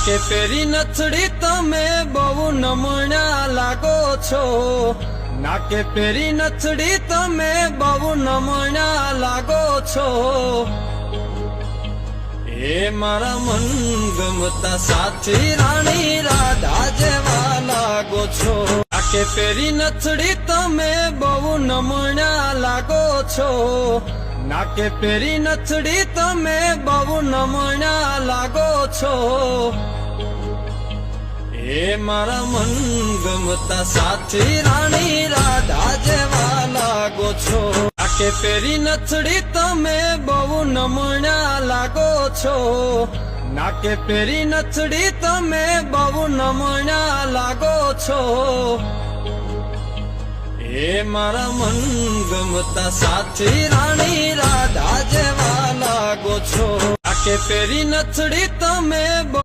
નાકે પેરી નથડી તમે બહુ નમણા લાગો છો, નાકે પેરી નથડી તમે બહુ નમણા લાગો છો, એ મારા મન ગમતા સાથી રાણી રાધા જેવા લાગો છો, નાકે પેરી નથડી તમે બહુ નમણા લાગો છો, નાકે પેરી નથડી તમે બહુ નમણા લાગો છો, એ મારા મન ગમતા સાથી રાણી રાધા જેવા લાગો છો, નાકે પેરી નથડી તમે બહુ નમણા લાગો છો, નાકે પેરી નથડી તમે બહુ નમણા લાગો છો, એ મારા મન ગમતા સાથી રાણી રાધા જેવા લાગો છો, નાકે પેરી નથડી તમે